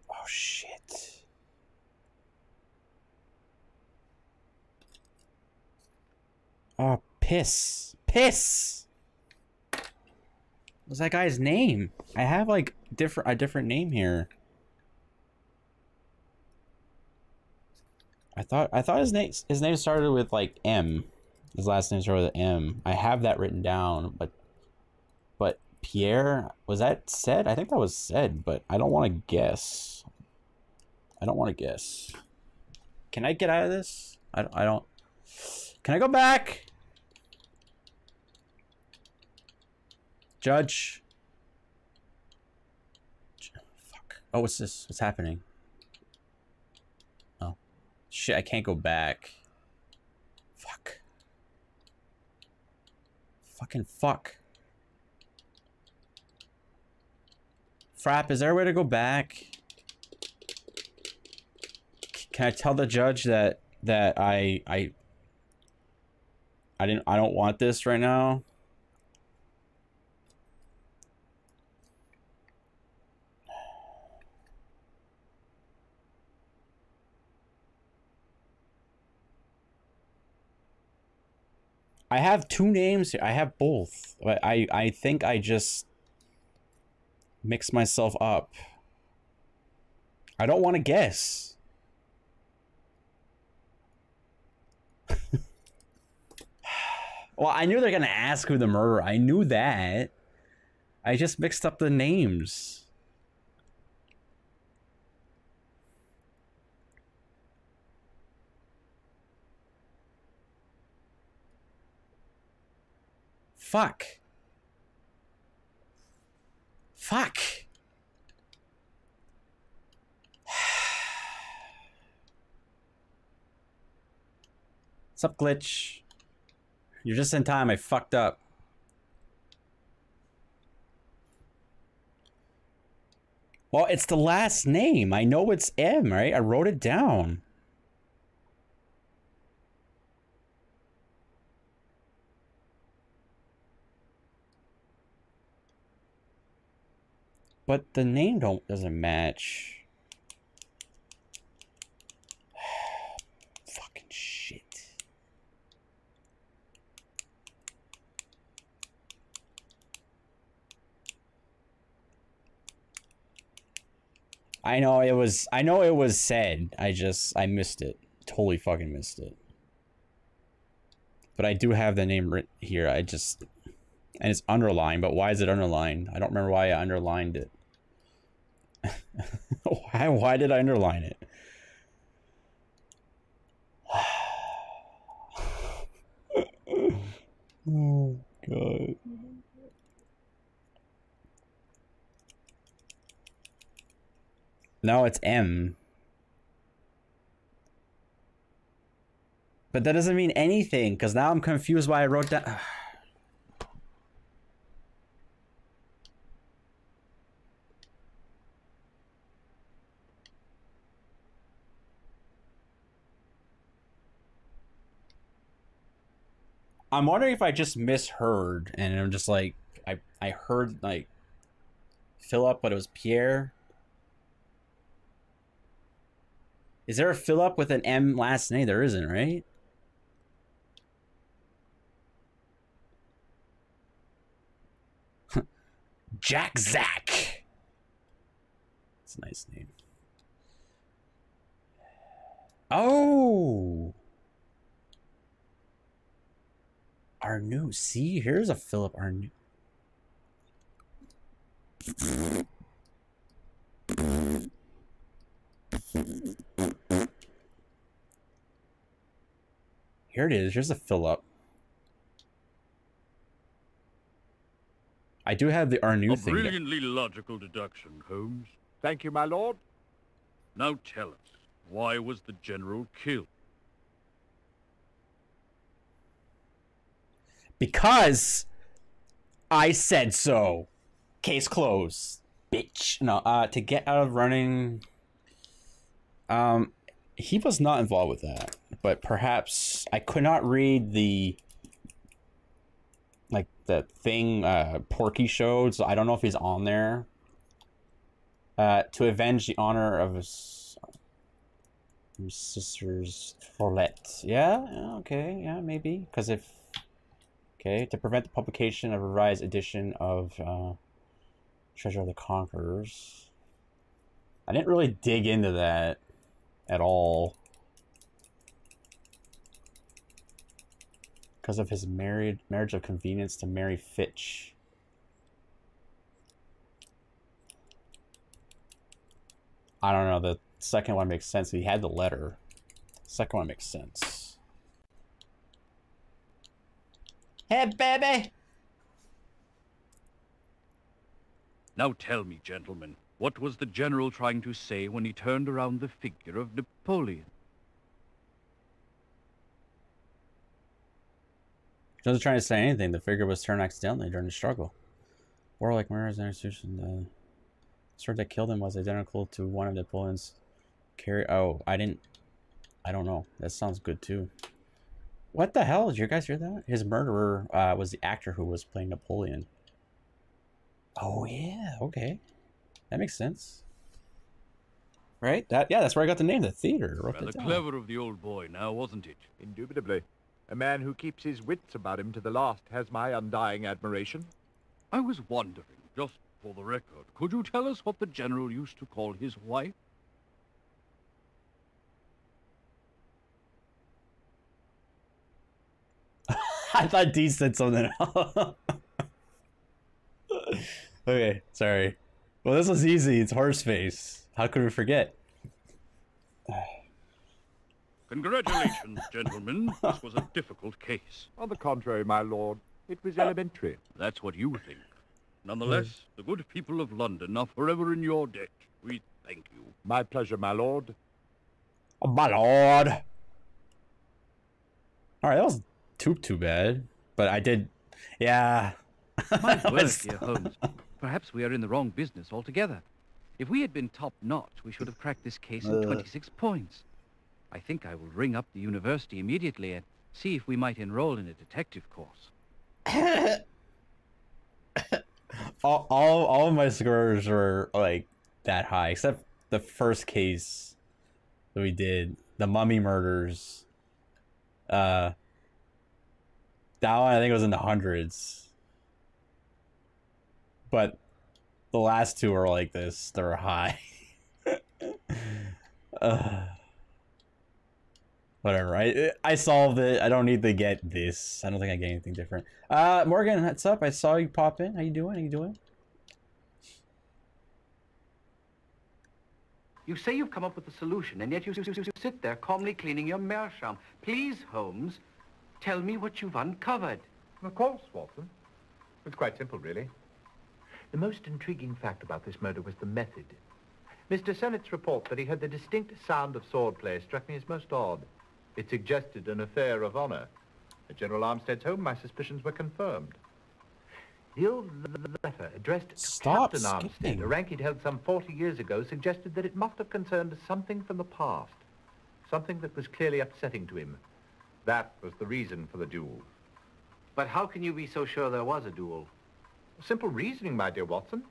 Oh shit. Oh, piss. Piss! What's that guy's name? I have like a different name here. I thought his name started with like M. His last name started with M. I have that written down, but Pierre, was that said? I think that was said, but I don't want to guess. I don't want to guess. Can I get out of this? I don't. Can I go back? Judge. Fuck. Oh, what's this? What's happening? Oh. Shit, I can't go back. Fuck. Fucking fuck. Frap, is there a way to go back? Can I tell the judge that I don't want this right now? I have two names here. I have both. But I think I just mixed myself up. I don't want to guess. Well, I knew they're going to ask who the murderer. I knew that. I just mixed up the names. Fuck. Fuck. What's up, Glitch? You're just in time. I fucked up. Well, it's the last name. I know it's M, right? I wrote it down. But the name doesn't match. Fucking shit. I know it was said. I missed it. Totally fucking missed it. But I do have the name written here. And it's underlined, but why is it underlined? I don't remember why I underlined it. Why did I underline it? Oh god. No, it's M. But that doesn't mean anything, because now I'm confused why I wrote down. I'm wondering if I just misheard, and I'm just like, I heard like Philip, but it was Pierre. Is there a Philip with an M last name? There isn't, right? Jack Zack. It's a nice name. Oh. Arnoux. See, here's a Philip Arnoux. Here it is. Here's a Philip. I do have the Arnoux thing. A brilliantly logical deduction, Holmes. Thank you, my lord. Now tell us, why was the general killed? Because I said so. Case closed. Bitch. No, to get out of running. He was not involved with that. But perhaps I could not read the thing Porky showed, so I don't know if he's on there. To avenge the honor of his sister's Follette. Yeah, okay, yeah, maybe. Because if... Okay, to prevent the publication of a revised edition of Treasure of the Conquerors. I didn't really dig into that at all. Because of his marriage of convenience to Mary Fitch. I don't know, the second one makes sense. He had the letter. Second one makes sense. Hey, baby! Now tell me, gentlemen, what was the general trying to say when he turned around the figure of Napoleon? He wasn't trying to say anything. The figure was turned accidentally during the struggle. Warlike murders and execution. The sword that killed him was identical to one of Napoleon's carry. Oh, I don't know. That sounds good too. What the hell? Did you guys hear that? His murderer was the actor who was playing Napoleon. Oh yeah, okay, that makes sense. Right? That's where I got the name. The theater. Rather clever of the old boy, now wasn't it? Indubitably. A man who keeps his wits about him to the last has my undying admiration. I was wondering, just for the record, could you tell us what the general used to call his wife? I thought Dee said something else. Okay, sorry. Well, this was easy. It's Horseface. How could we forget? Congratulations, gentlemen. This was a difficult case. On the contrary, my lord, it was elementary. That's what you think. Nonetheless, the good people of London are forever in your debt. We thank you. My pleasure, my lord. Oh, my lord. Alright, that was too bad. But I did... Yeah. My word, dear Holmes. Perhaps we are in the wrong business altogether. If we had been top-notch, we should have cracked this case in 26 points. I think I will ring up the university immediately and see if we might enroll in a detective course. all of my scores were like that high, except the first case that we did, the mummy murders. That one I think was in the hundreds. But the last two were like this. They were high. Whatever. I solved it. I don't need to get this. I don't think I get anything different. Morgan, what's up? I saw you pop in. How you doing? How you doing? You say you've come up with a solution, and yet you sit there calmly cleaning your meerschaum. Please, Holmes, tell me what you've uncovered. Of course, Watson. It's quite simple, really. The most intriguing fact about this murder was the method. Mr. Sennett's report that he heard the distinct sound of swordplay struck me as most odd. It suggested an affair of honor. At General Armstead's home, my suspicions were confirmed. The old letter addressed to Captain Armstead, a rank he'd held some 40 years ago, suggested that it must have concerned something from the past, something that was clearly upsetting to him. That was the reason for the duel. But how can you be so sure there was a duel? Simple reasoning, my dear Watson.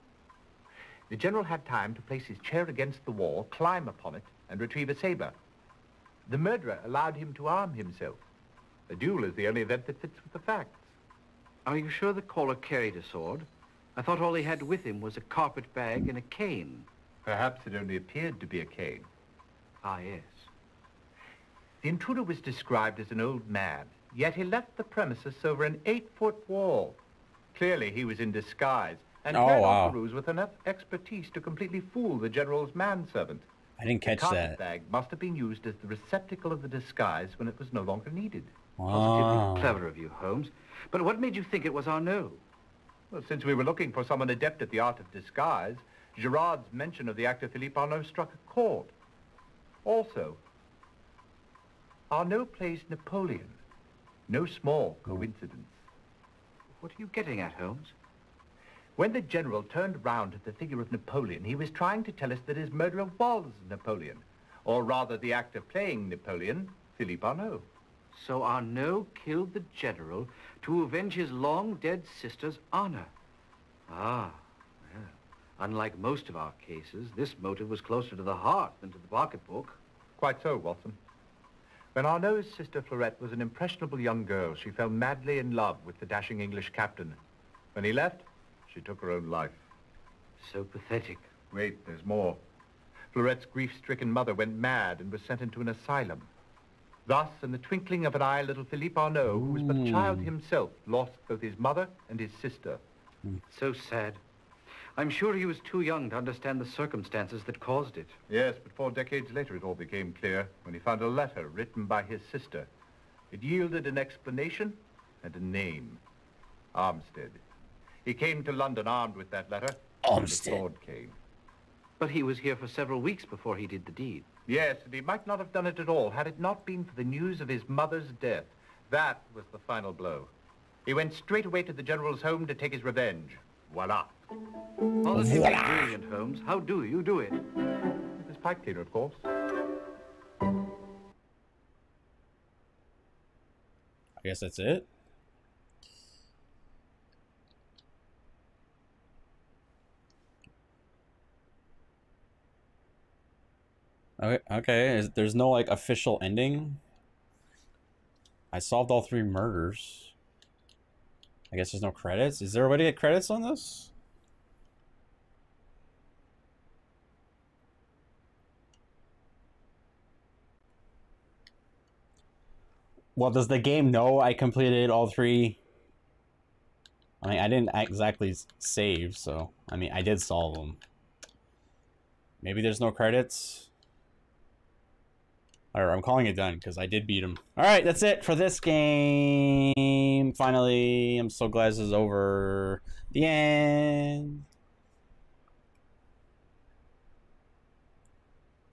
The general had time to place his chair against the wall, climb upon it, and retrieve a saber. The murderer allowed him to arm himself. A duel is the only event that fits with the facts. Are you sure the caller carried a sword? I thought all he had with him was a carpet bag and a cane. Perhaps it only appeared to be a cane. Ah, yes. The intruder was described as an old man, yet he left the premises over an 8-foot wall. Clearly he was in disguise and carried off the ruse with enough expertise to completely fool the general's manservant. I didn't catch that. The that. bag must have been used as the receptacle of the disguise when it was no longer needed. Positively clever of you, Holmes. But what made you think it was Arnaud? Well, since we were looking for someone adept at the art of disguise, Gerard's mention of the actor Philippe Arnaud struck a chord. Also, Arnaud plays Napoleon. No small coincidence. What are you getting at, Holmes? When the general turned round at the figure of Napoleon, he was trying to tell us that his murderer was Napoleon. Or rather, the actor playing Napoleon, Philippe Arnaud. So Arnaud killed the general to avenge his long-dead sister's honor. Ah, well, unlike most of our cases, this motive was closer to the heart than to the pocketbook. Quite so, Watson. When Arnaud's sister Fleurette was an impressionable young girl, she fell madly in love with the dashing English captain. When he left, she took her own life. So pathetic. Wait, there's more. Fleurette's grief-stricken mother went mad and was sent into an asylum. Thus, in the twinkling of an eye, little Philippe Arnaud, who was but a child himself, lost both his mother and his sister. So sad. I'm sure he was too young to understand the circumstances that caused it. Yes, but 4 decades later it all became clear when he found a letter written by his sister. It yielded an explanation and a name. Armstead. He came to London armed with that letter. Armstead. And the sword came. But he was here for several weeks before he did the deed. Yes, and he might not have done it at all had it not been for the news of his mother's death. That was the final blow. He went straight away to the general's home to take his revenge. Voila. Positively brilliant, Holmes. How do you do it? With his pipe cleaner, of course. I guess that's it. Okay. There's no like official ending. I solved all 3 murders. I guess there's no credits. Is there a way to get credits on this? Well, does the game know I completed all 3? I mean, I didn't exactly save, so I mean, I did solve them. Maybe there's no credits. Alright, I'm calling it done because I did beat him. Alright, that's it for this game. Finally, I'm so glad this is over. The end.